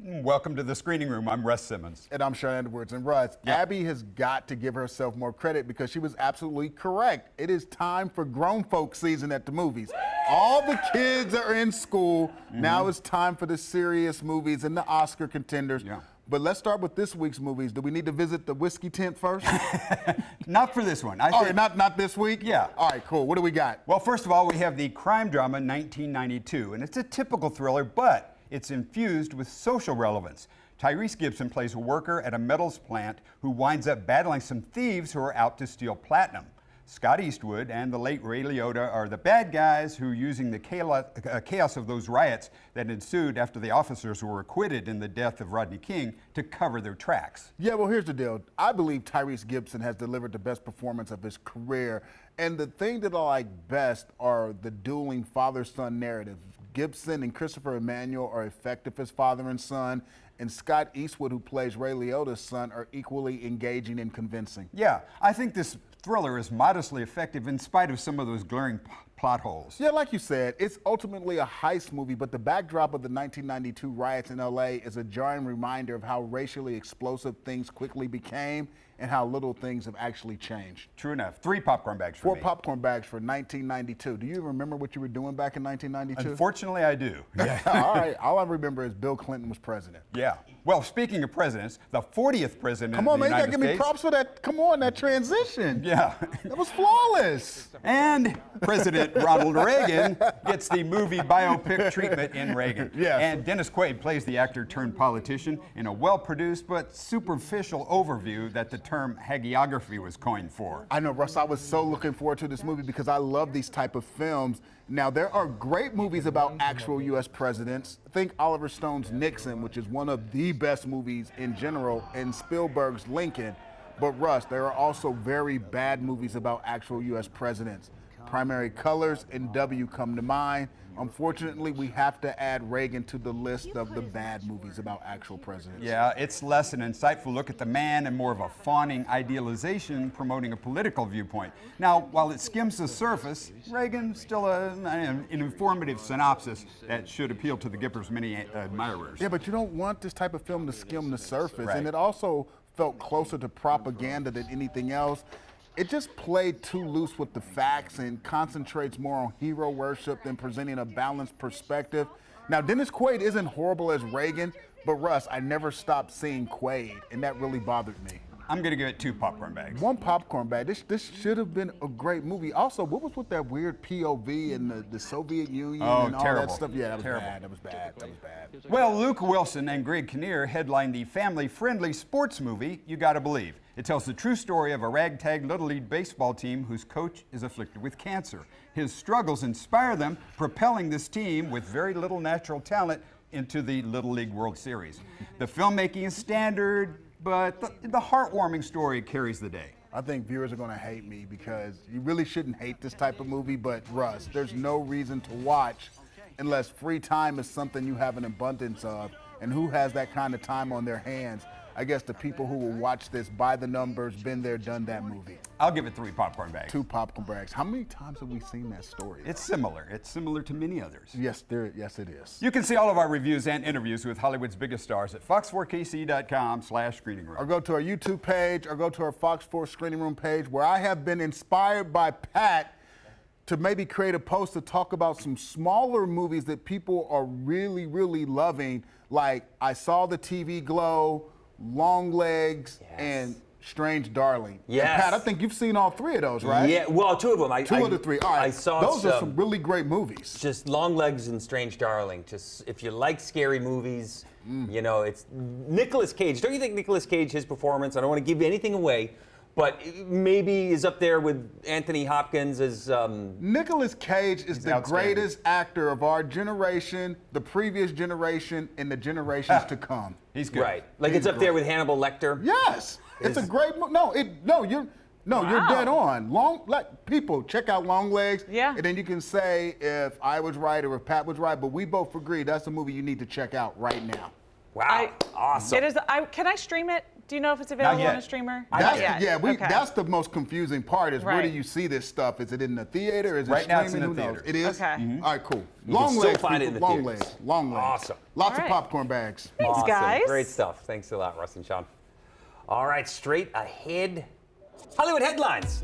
Welcome to the screening room. I'm Russ Simmons. And I'm Sean Edwards. And Russ, Abby has got to give herself more credit because she was absolutely correct. It is time for grown folk season at the movies. All the kids are in school. Now it's time for the serious movies and the Oscar contenders. But let's start with this week's movies. Do we need to visit the whiskey tent first? Not for this one. Not this week? Yeah. All right, cool. What do we got? Well, first of all, we have the crime drama 1992, and it's a typical thriller, but it's infused with social relevance. Tyrese Gibson plays a worker at a metals plant who winds up battling some thieves who are out to steal platinum. Scott Eastwood and the late Ray Liotta are the bad guys who, using the chaos of those riots that ensued after the officers were acquitted in the death of Rodney King, to cover their tracks. Yeah, well, here's the deal. I believe Tyrese Gibson has delivered the best performance of his career. And the thing that I like best are the dueling father-son narratives. Gibson and Christopher Emmanuel are effective as father and son, and Scott Eastwood, who plays Ray Liotta's son, are equally engaging and convincing. Yeah, I think this thriller is modestly effective in spite of some of those glaring plot holes. Yeah, like you said, it's ultimately a heist movie, but the backdrop of the 1992 riots in LA is a jarring reminder of how racially explosive things quickly became and how little things have actually changed. True enough. 3 popcorn bags for me. 4 popcorn bags for 1992. Do you remember what you were doing back in 1992? Unfortunately, I do. All right. All I remember is Bill Clinton was president. Yeah. Well, speaking of presidents, the 40th president Come on, of the man, you United gotta give me States. props for that. Come on, that transition. Yeah. That was flawless. And President Ronald Reagan gets the movie biopic treatment in Reagan. Yes. And Dennis Quaid plays the actor turned politician in a well-produced but superficial overview that the term hagiography was coined for. I know, Russ, I was so looking forward to this movie because I love these type of films. Now, there are great movies about actual U.S. presidents. Think Oliver Stone's Nixon, which is one of the best movies in general, and Spielberg's Lincoln. But Russ, there are also very bad movies about actual U.S. presidents. Primary Colors and W come to mind. Unfortunately, we have to add Reagan to the list of the bad movies about actual presidents. Yeah, it's less an insightful look at the man and more of a fawning idealization promoting a political viewpoint. Now, while it skims the surface, Reagan's still an informative synopsis that should appeal to the Gipper's many admirers. Yeah, but you don't want this type of film to skim the surface. Right. And it also felt closer to propaganda than anything else. It just played too loose with the facts and concentrates more on hero worship than presenting a balanced perspective. Now, Dennis Quaid isn't horrible as Reagan, but Russ, I never stopped seeing Quaid, and that really bothered me. I'm going to give it 2 popcorn bags. 1 popcorn bag. This should have been a great movie. Also, what was with that weird POV and the Soviet Union and all terrible. that stuff? Yeah, that was Terrible. bad. That was bad. That was bad. Well, Luke Wilson and Greg Kinnear headline the family-friendly sports movie, You Gotta Believe. It tells the true story of a ragtag Little League baseball team whose coach is afflicted with cancer. His struggles inspire them, propelling this team with very little natural talent into the Little League World Series. The filmmaking is standard, but the heartwarming story carries the day. I think viewers are going to hate me because you really shouldn't hate this type of movie, but Russ, there's no reason to watch unless free time is something you have an abundance of. And who has that kind of time on their hands? I guess the people who will watch this by the numbers, been there, done that movie. I'll give it 3 popcorn bags. 2 popcorn bags. How many times have we seen that story? It's similar. It's similar to many others. Yes, yes, it is. You can see all of our reviews and interviews with Hollywood's biggest stars at fox4kc.com/screening room. Or go to our YouTube page, or go to our Fox 4 Screening Room page, where I have been inspired by Pat to maybe create a post to talk about some smaller movies that people are really, really loving, like I Saw the TV Glow, Long Legs, and Strange Darling. Yes. And Pat, I think you've seen all 3 of those, right? Yeah, well, 2 of them. 2 of the 3. All right. I saw those are some really great movies. Just Long Legs and Strange Darling. Just if you like scary movies, you know, it's Nicolas Cage. Don't you think Nicolas Cage, his performance, I don't want to give anything away, but maybe is up there with Anthony Hopkins as... Nicolas Cage is the outstanding. greatest actor of our generation, the previous generation, and the generations to come. He's good. Right. Like He's it's up there great. with Hannibal Lecter. Yes, it's a great movie. You're dead on. People check out Long Legs. Yeah. And then you can say if I was right or if Pat was right. But we both agree that's a movie you need to check out right now. Wow. Awesome. It is. Can I stream it? Do you know if it's available on yet. a streamer? That's, Not yet. yeah, Okay. that's the most confusing part is where do Right. you see this stuff? Is it in the theater? Is it Right now streaming? it's in the Who knows? theater. It is? Okay. All right, cool. You Long can still legs, find it in people. the Long theaters. legs. Long legs. Awesome. Lots All of right. popcorn bags. Thanks, Awesome. guys. Great stuff. Thanks a lot, Russ and Sean. All right, straight ahead. Hollywood headlines.